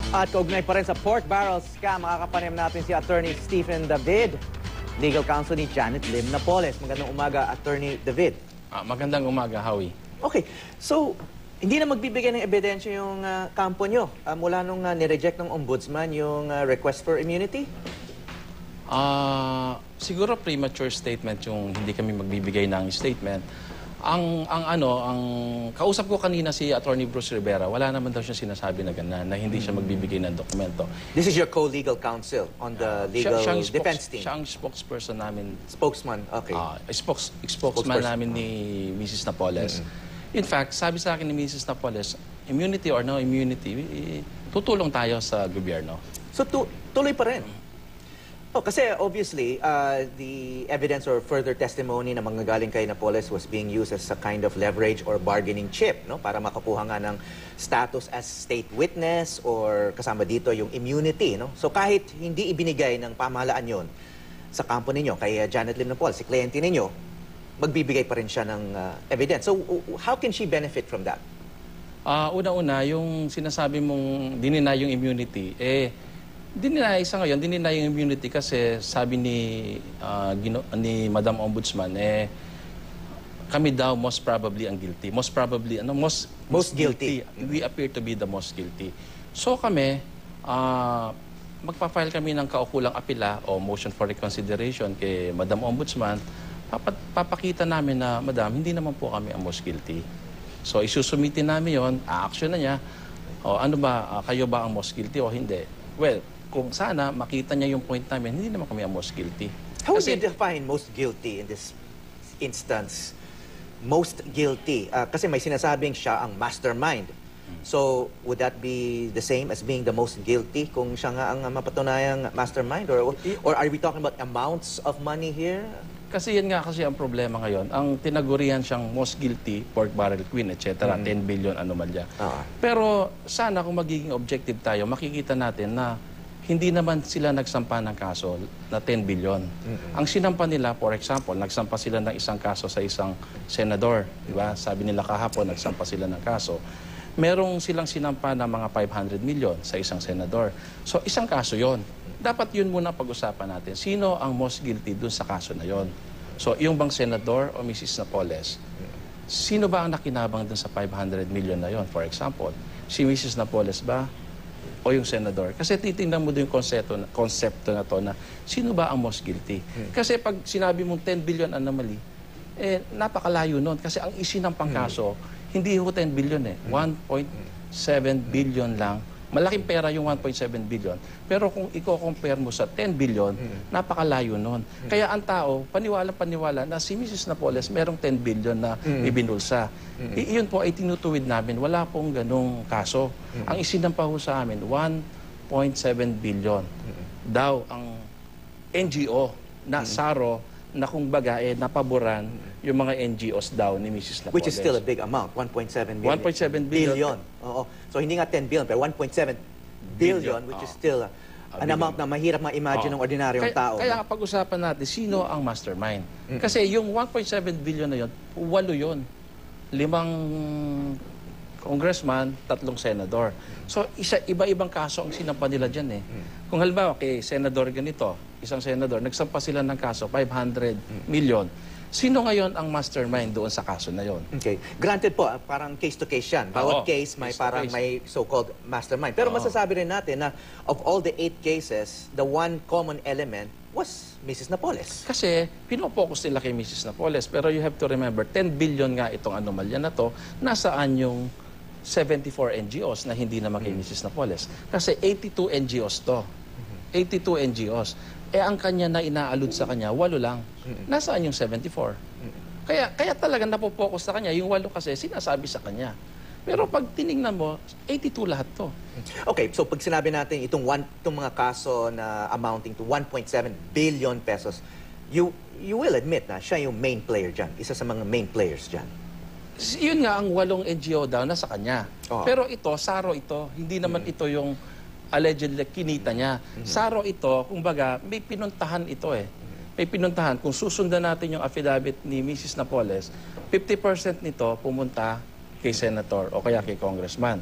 At kaugnay pa rin sa pork barrel scam, makakapanim natin si Attorney Stephen David, legal counsel ni Janet Lim Napoles. Magandang umaga, Attorney David. Magandang umaga, Howie. Okay, so hindi na magbibigay ng ebidensya yung kampo nyo mula nung nireject ng ombudsman yung request for immunity? Siguro premature statement yung hindi kami magbibigay ng statement. Ang kausap ko kanina si Attorney Bruce Rivera, wala naman daw siya sinasabi na ganun, na hindi siya magbibigay ng dokumento. This is your co-legal counsel on the legal defense team? Siya ang spokesperson namin. Spokesman, okay. Spokesman namin ni Mrs. Napoles. In fact, sabi sa akin ni Mrs. Napoles, immunity or no immunity, tutulong tayo sa gobyerno. So tuloy pa rin? Oh, kasi obviously, the evidence or further testimony na manggagaling kay Napoles was being used as a kind of leverage or bargaining chip, no? Para makakuha nga ng status as state witness or kasama dito yung immunity, no? So kahit hindi ibinigay ng pamahalaan yon sa kampo ninyo, kay Janet Lim Napoles, si kliyente ninyo, magbibigay pa rin siya ng evidence. So how can she benefit from that? Una-una, yung sinasabi mong dinina yung immunity, dininay sa ngayon, dininay yung immunity kasi sabi ni Madam Ombudsman, kami daw most probably ang guilty. Most probably, most guilty. We appear to be the most guilty. So kami, magpa-file kami ng kaukulang apela o motion for reconsideration kay Madam Ombudsman. Papakita namin na, Madam, hindi naman po kami ang most guilty. So isusumitin namin yon, a-action na niya. O ano ba, kayo ba ang most guilty o hindi? Well, kung sana makita niya yung point namin, hindi naman kami ang most guilty. How would you define most guilty in this instance? Most guilty. Kasi may sinasabing siya ang mastermind. So, would that be the same as being the most guilty kung siya nga ang mapatunayang mastermind? Or are we talking about amounts of money here? Kasi yan nga kasi ang problema ngayon. Ang tinagurian siyang most guilty, pork barrel queen, etc. 10 billion anomalya. Pero sana kung magiging objective tayo, makikita natin na hindi naman sila nagsampa ng kaso na 10 billion. Ang sinampa nila, for example, nagsampa sila ng isang kaso sa isang senador. Diba? Sabi nila kahapon, nagsampa sila ng kaso. Merong silang sinampa na mga 500 million sa isang senador. So, isang kaso yon. Dapat yun muna pag-usapan natin. Sino ang most guilty dun sa kaso na yon? So, yung bang senador o Mrs. Napoles? Sino ba ang nakinabang dun sa 500 million na yon? For example, si Mrs. Napoles ba? O yung senador. Kasi titingnan mo din yung konsepto na to na sino ba ang most guilty. Kasi pag sinabi mong 10 billion anomaly, napakalayo nun. Kasi ang isinampang kaso, hindi ho 10 billion 1.7 billion lang. Malaking pera yung 1.7 billion. Pero kung i-compare mo sa 10 billion, napakalayo nun. Kaya ang tao, paniwala na si Mrs. Napoles merong 10 billion na ibinulsa. Iyon po ay tinutuwid namin. Wala pong ganong kaso. Ang isinampa ho sa amin, 1.7 billion. Daw ang NGO na SARO na kung baga napaboran yung mga NGOs daw ni Mrs. Napoles. Which is still a big amount, 1.7 billion. 1.7 billion. Oo. So hindi nga 10 billion, pero 1.7 billion, which is still an amount na mahirap ma-imagine ng ordinaryong tao. Kaya pag-usapan natin, sino ang mastermind? Kasi yung 1.7 billion na yun, 8 yun. 5 congressman, 3 senador. So, iba-ibang kaso ang sinampa nila dyan Kung halimbawa, kay senador ganito, isang senador, nagsampa sila ng kaso, 500 million. Sino ngayon ang mastermind doon sa kaso na yon? Okay. Granted po, parang case-to-case yan. Bawat case may parang may so-called mastermind. Pero masasabi rin natin na of all the 8 cases, the one common element was Mrs. Napoles. Kasi pinopokus nila kay Mrs. Napoles. Pero you have to remember, 10 billion nga itong anomalya na to, nasaan yung 74 NGOs na hindi naman kay Mrs. Napoles. Kasi 82 NGOs to. 82 NGOs. Ang kanya na inaalud sa kanya, 8 lang. Nasaan yung 74? Kaya talaga napopokus sa kanya. Yung 8 kasi sinasabi sa kanya. Pero pag tinignan mo, 82 lahat to. Okay, so pag sinabi natin itong mga kaso na amounting to 1.7 billion pesos, you will admit na siya yung main player dyan. Isa sa mga main players dyan. Yun nga, ang 8 NGO daw na sa kanya. Pero ito, SARO ito, hindi naman ito yung allegedly kinita niya. SARO ito, kumbaga, may pinuntahan ito May pinuntahan. Kung susundan natin yung affidavit ni Mrs. Napoles, 50% nito pumunta kay senator o kaya kay congressman.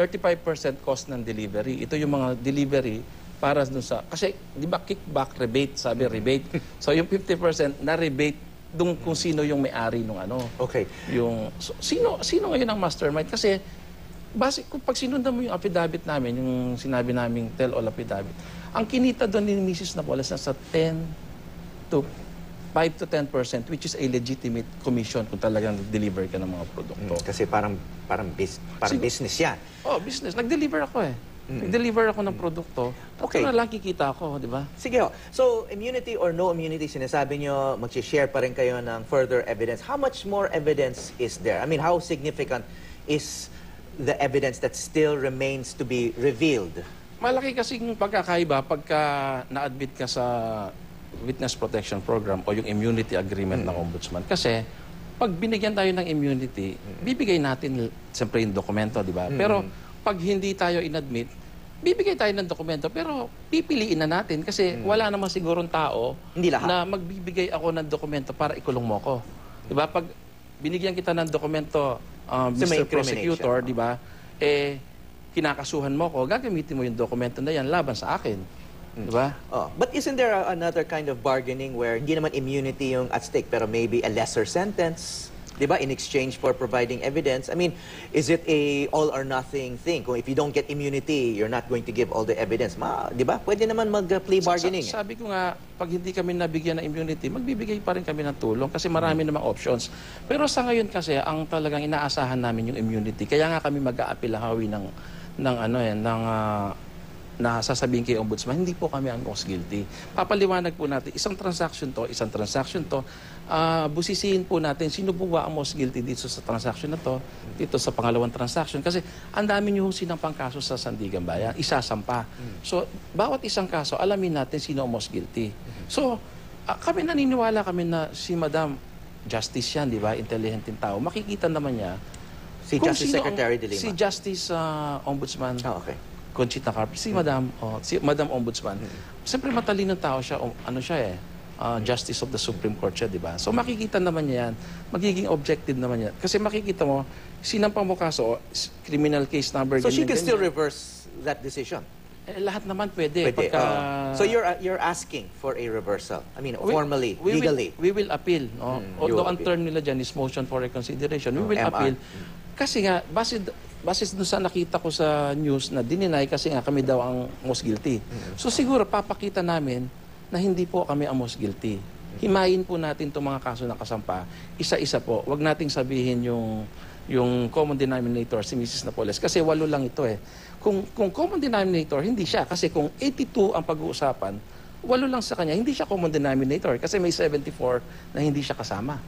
35% cost ng delivery. Ito yung mga delivery para dun sa... Kasi, di ba, kickback, rebate, sabi rebate. So, yung 50% na rebate dun kung sino yung may-ari nung ano. Okay. Yung, so, sino ngayon ang mastermind? Kasi, base, kung pag sinundan mo yung affidavit namin, yung sinabi naming tell-all affidavit, ang kinita doon ni Mrs. Napoles nasa 5 to 10%, which is a legitimate commission kung talagang deliver ka ng mga produkto. Kasi parang business yan. Oh, business. Nag-deliver ako eh. Nag-deliver ako ng produkto. Okay. Okay. Na lang kikita ako, di ba? Sige ho. So, immunity or no immunity, sinasabi nyo, mag-share pa rin kayo ng further evidence. How much more evidence is there? I mean, how significant is the evidence that still remains to be revealed? Malaki kasing pagkakaiba pagka na-admit ka sa Witness Protection Program o yung immunity agreement ng Ombudsman. Kasi, pag binigyan tayo ng immunity, bibigay natin, siyempre, yung dokumento, di ba? Pero, pag hindi tayo inadmit, bibigay tayo ng dokumento, pero pipiliin na natin kasi wala namang sigurong tao Hindi lahat. na magbibigay ako ng dokumento para ikulong mo ko. Di ba? Pag binigyan kita ng dokumento, may Mr. Prosecutor, di ba? Kinakasuhan mo ko, gagamitin mo yung dokumento na yan laban sa akin. Di ba? Oh, but isn't there another kind of bargaining where hindi naman immunity yung at stake pero maybe a lesser sentence, 'di ba, in exchange for providing evidence? I mean, is it a all or nothing thing? Kung if you don't get immunity, you're not going to give all the evidence. 'Di ba? Pwede naman mag-play bargaining. Sabi ko nga, pag hindi kami nabigyan ng immunity, magbibigay pa rin kami ng tulong kasi marami namang options. Pero sa ngayon kasi, ang talagang inaasahan namin yung immunity. Kaya nga kami mag-aapilahawi ng na sasabihin kay Ombudsman, hindi po kami ang most guilty. Papaliwanag po natin, isang transaction to, busisiin po natin, sino po ba ang most guilty dito sa transaction na to, dito sa pangalawang transaction. Kasi ang dami nyo sinampang kaso sa Sandigan Bayan, isasampa. So, bawat isang kaso, alamin natin sino ang most guilty. So, kami naniniwala kami na si Madam Justice yan, di ba? Intelligenteng tao. Makikita naman niya Si kung Justice sino Secretary De Lima. Si Justice Ombudsman. Okay. Conchita Carpio, si Madam Ombudsman. Siyempre matalinong tao siya, Justice of the Supreme Court siya, di ba? So makikita naman niya yan, magiging objective naman yan. Kasi makikita mo, sinampang mo kaso, criminal case number, So she can still reverse that decision? Lahat naman pwede. Pwede. So you're asking for a reversal? I mean, formally, legally? We will appeal. No? Although ang term nila dyan is motion for reconsideration, we will appeal. Kasi nga, basis doon sa nakita ko sa news na dininay kasi nga kami daw ang most guilty. So siguro papakita namin na hindi po kami ang most guilty. Himayin po natin itong mga kaso na kasampa. Isa-isa po. Huwag nating sabihin yung common denominator, si Mrs. Napoles. Kasi 8 lang ito eh. Kung common denominator, hindi siya. Kasi kung 82 ang pag-uusapan, 8 lang sa kanya, hindi siya common denominator. Kasi may 74 na hindi siya kasama.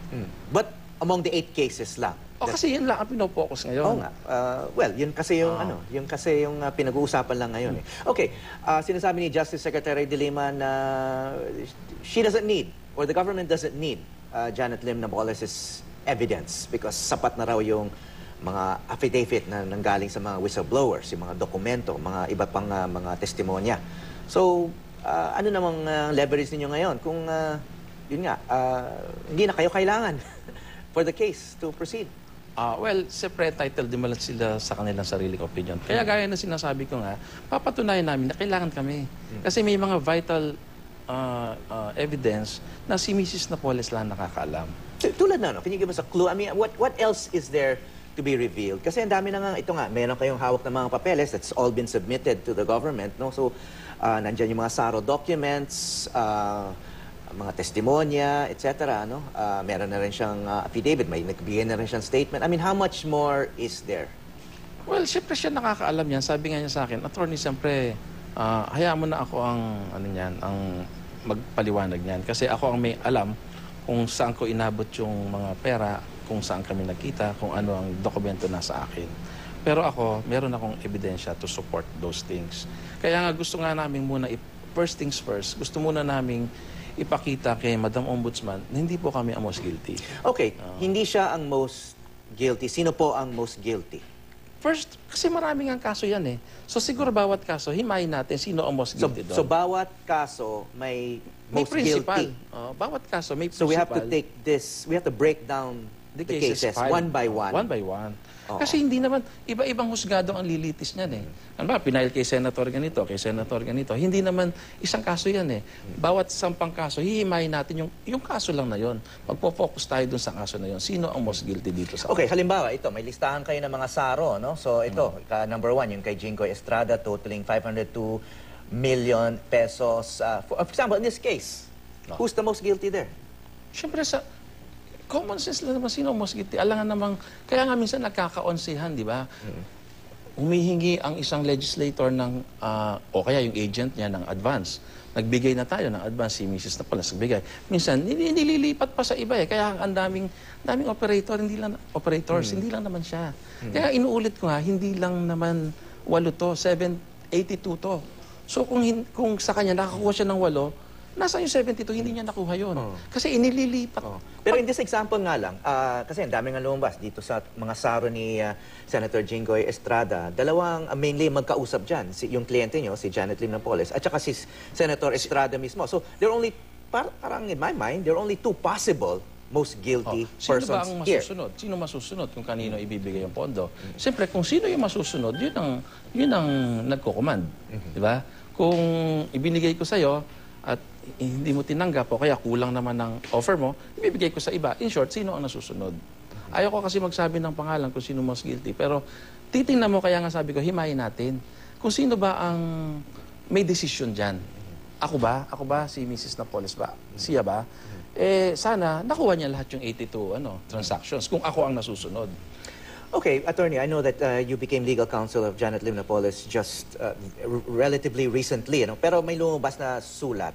But among the 8 cases lang? Kasi yun lang ang pinopokus ngayon. Oo nga. Well, yun kasi yung pinag-uusapan lang ngayon. Eh. Okay, sinasabi ni Justice Secretary De Lima na she doesn't need, or the government doesn't need Janet Lim Napoles' evidence because sapat na raw yung mga affidavit na nanggaling sa mga whistleblowers, yung mga dokumento, mga iba pang mga testimonya. So, ano namang leverage ninyo ngayon kung, yun nga, hindi na kayo kailangan for the case to proceed? Well, separate title din naman sila sa kanilang sariling opinion. Kaya gaya na sinasabi ko nga, papatunayan namin na kailangan kami. Kasi may mga vital evidence na si Mrs. Napoles lang nakakaalam. Tulad na, no? Can you give us a clue? I mean, what else is there to be revealed? Kasi ang dami na nga, ito nga, meron kayong hawak ng mga papeles that's all been submitted to the government, no? So, nandyan yung mga SARO documents, mga testimonya, etc. No? Meron na rin siyang affidavit, may nagbigay na rin siyang statement. I mean, how much more is there? Well, siyempre siya nakakaalam yan. Sabi nga niya sa akin, attorney, siyempre, hayaan mo na ako ang magpaliwanag niyan. Kasi ako ang may alam kung saan ko inabot yung mga pera, kung saan kami nagkita, kung ano ang dokumento nasa akin. Pero ako, meron akong ebidensya to support those things. Kaya nga gusto nga namin muna, first things first, gusto muna namin ipakita kay Madam Ombudsman na hindi po kami ang most guilty. Okay, hindi siya ang most guilty. Sino po ang most guilty? First, kasi maraming ang kaso yan eh. So siguro bawat kaso, himayin natin sino ang most guilty doon. So bawat kaso may most principal. guilty. Bawat kaso may principal. So we have to take this, we have to break down the cases one by one. One by one. Kasi hindi naman, iba-ibang husgado ang lilitis niyan eh. Ano ba, pinail kay Senator ganito, kay Senator ganito. Hindi naman isang kaso yan eh. Bawat sampang kaso, hihimayin natin yung kaso lang na yon. Magpo-focus tayo dun sa kaso na yon. Sino ang most guilty dito sa Okay, halimbawa, ito, may listahan kayo ng mga SARO, no? So ito, number 1, yung kay Jinggoy Estrada, totaling 502 million pesos. For example, in this case, who's the most guilty there? Siyempre sa common sense lang naman, sino most guilty? Alangan namang, kaya nga minsan nagkakaonsihan, di ba? Humihingi ang isang legislator ng, o kaya yung agent niya ng advance. Nagbigay na tayo ng advance, si Mrs. Napoles nagbigay. Minsan, nililipat pa sa iba eh. Kaya ang daming operators, hindi lang naman siya. Kaya inuulit ko nga, hindi lang naman 8 to, 782 to. So kung sa kanya nakakuha siya ng 8, nasa yung 72, hindi niya nakuha yun. Kasi inililipat. Pero in this example nga lang, kasi ang dami nga lumabas dito sa mga SARO ni Senator Jinggoy Estrada, dalawang mainly magkausap dyan. Yung kliyente nyo, si Janet Lim Napoles, at saka si Senator Estrada mismo. So, there are only, parang in my mind, there are only 2 possible most guilty persons Sino ba ang here. masusunod? Sino masusunod kung kanino ibibigay ang pondo? Siyempre, kung sino yung masusunod, yun ang nagko-command. Di ba? Kung ibinigay ko sa'yo at hindi mo tinanggap o kaya kulang naman ng offer mo, ibibigay ko sa iba. In short, sino ang nasusunod? Ayaw ko kasi magsabi ng pangalan kung sino most guilty. Pero titingnan mo, kaya nga sabi ko, himayin natin. Kung sino ba ang may decision dyan. Ako ba? Ako ba? Si Mrs. Napoles ba? Siya ba? Eh, sana nakuha niya lahat yung 82 transactions kung ako ang nasusunod. Okay, Attorney, I know that you became legal counsel of Janet Lim Napoles just relatively recently, pero may lumabas na sulat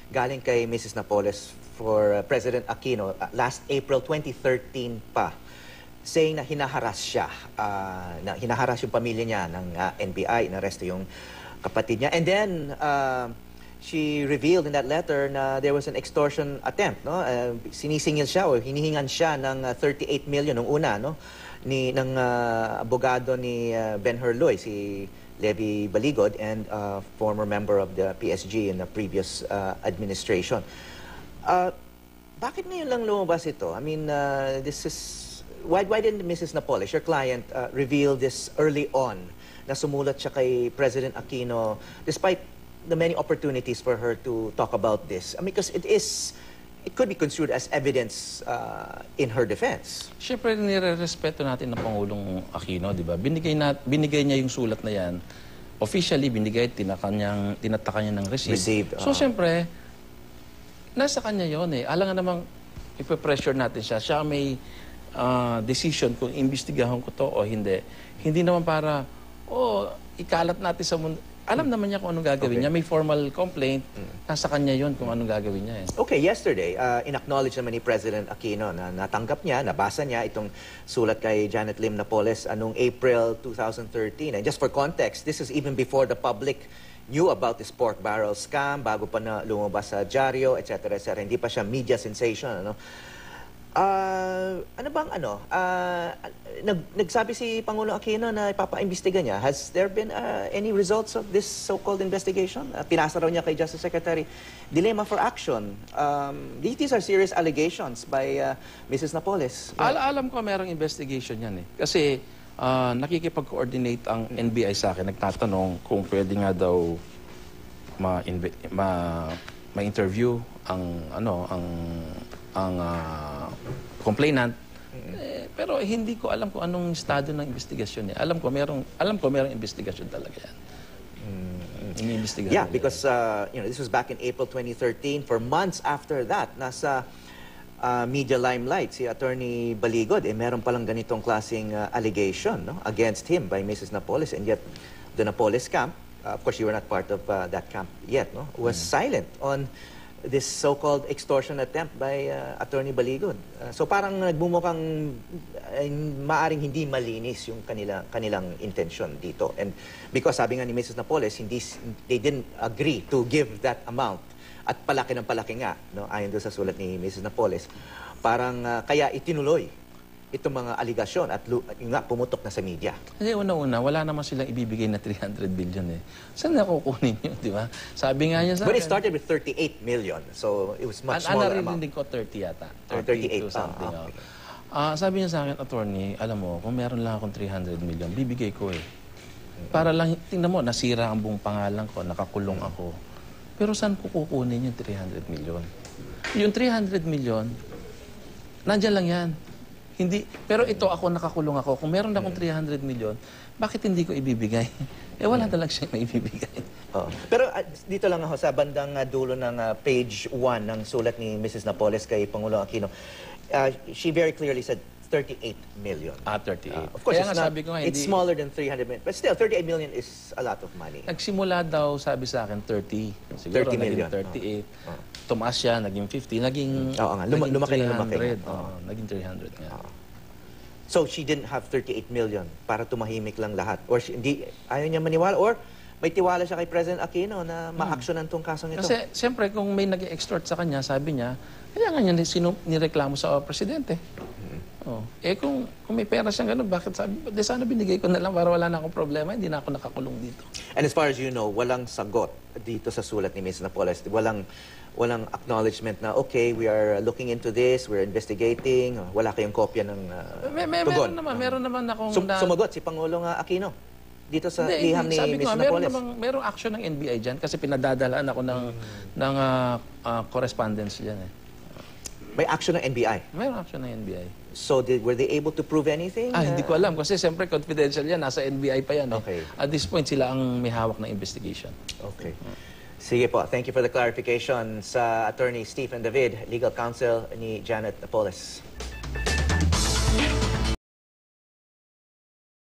galing kay Mrs. Napoles for President Aquino last April 2013 pa, saying na hinaharas siya, na hinaharas yung pamilya niya ng NBI, inaresto yung kapatid niya. And then, she revealed in that letter na there was an extortion attempt, no? Sinisingil siya o hinihingan siya ng 38 million nung una, no? ng abogado ni Ben Herloy, si Levi Baligod, and former member of the PSG in the previous administration. Bakit ngayon lang lumabas ito? I mean, this is why didn't Mrs. Napoles, your client, reveal this early on na sumulat siya kay President Aquino despite the many opportunities for her to talk about this? I mean, because it could be construed as evidence in her defense. Siyempre, nire-respeto natin ng Pangulong Aquino, di ba? Binigay niya yung sulat na yan. Officially, tinataka niya ng receipt. Received. So, siyempre, nasa kanya yon eh. Alangan namang ipe-pressure natin siya. Siya may decision kung imbestigahan ko to o hindi. Hindi naman para, ikalat natin sa mundo. Alam naman niya kung anong gagawin niya. May formal complaint. Nasa kanya yon kung anong gagawin niya. Okay, yesterday, in-acknowledge naman ni President Aquino na natanggap niya, nabasa niya itong sulat kay Janet Lim Napoles anong April 2013. And just for context, this is even before the public knew about this pork barrel scam, bago pa na lumabas sa dyaryo, etc. etc. Hindi pa siya media sensation. Nagsabi si Pangulong Aquino na ipapaimbestiga niya. Has there been any results of this so-called investigation? Pinasa raw niya kay Justice Secretary Dilema for action. These are serious allegations by Mrs. Napoles. Alam ko merong investigation yan eh. Kasi nakikipag-coordinate ang NBI sa akin. Nagtatanong kung pwede nga daw ma-interview ang complainant. Pero hindi ko alam kung anong estado ng investigasyon. Alam ko merong investigasyon talaga yan. Yeah, because this was back in April 2013. For months after that, nasa media limelight si Attorney Baligod. Meron palang ganitong klaseng allegation against him by Mrs. Napoles. And yet, the Napoles camp, of course, you were not part of that camp yet, was silent on this so-called extortion attempt by Attorney Baligod. So parang nagbumukhang maaring hindi malinis yung kanilang intention dito. And because sabi nga ni Mrs. Napoles, they didn't agree to give that amount. At palaki ng palaki nga, ayon doon sa sulat ni Mrs. Napoles. Parang kaya itinuloy itong mga aligasyon at nga pumutok na sa media. Kasi una-una, wala naman silang ibibigay na 300 billion eh. Saan na kukunin yun, di ba? Sabi nga niya sa But it started with 38 million, so it was much smaller amount. Narinig ko 30 yata. 38 something. Sabi niya sa akin, attorney, alam mo, kung meron lang akong 300 million, bibigay ko eh. Para lang, tingnan mo, nasira ang buong pangalan ko, nakakulong ako. Pero saan ko kukunin yung 300 million? Yung 300 million, nandiyan lang yan. Hindi, pero ito ako, nakakulong ako. Kung meron akong 300 million, bakit hindi ko ibibigay? Wala na lang siyang maibibigay. Pero dito lang ako sa bandang dulo ng page 1 ng sulat ni Mrs. Napoles kay Pangulong Aquino. She very clearly said 38 million. 38. Of course, Kaya nga sabi ko nga, it's smaller than 300 million. But still, 38 million is a lot of money. Nagsimula daw, sabi sa akin, 30. Siguro 30 million. naging 38. Tumaas siya, naging 50. Naging, lumaki na 300. Naging 300 nga. So, she didn't have 38 million para tumahimik lang lahat. Or hindi, ayaw niya maniwala. Or may tiwala siya kay President Aquino na ma-actionan tong kasong ito. Kasi, siyempre, kung may nag-extort sa kanya, sabi niya, kaya nga niya nireklamo sa presidente. Kung may pera siyang gano'n, bakit sabi, sana binigay ko na lang para wala na akong problema, hindi na ako nakakulong dito. And as far as you know, walang sagot dito sa sulat ni Ms. Napoles. Walang acknowledgement na, okay, we are looking into this, we're investigating, wala kayong kopya ng tugon. Meron naman akong... Sumagot si Pangulong Aquino dito sa liham ni sabi Ms. ko, Napoles. merong action ng NBI dyan kasi pinadadalaan ako ng correspondence dyan eh. May action ng NBI? Mayroong action ng NBI. So, were they able to prove anything? Hindi ko alam kasi siyempre confidential yan. Nasa NBI pa yan. Okay. At this point, sila ang may hawak ng investigation. Okay. Sige po. Thank you for the clarification sa Attorney Stephen David, Legal Counsel ni Janet Napoles.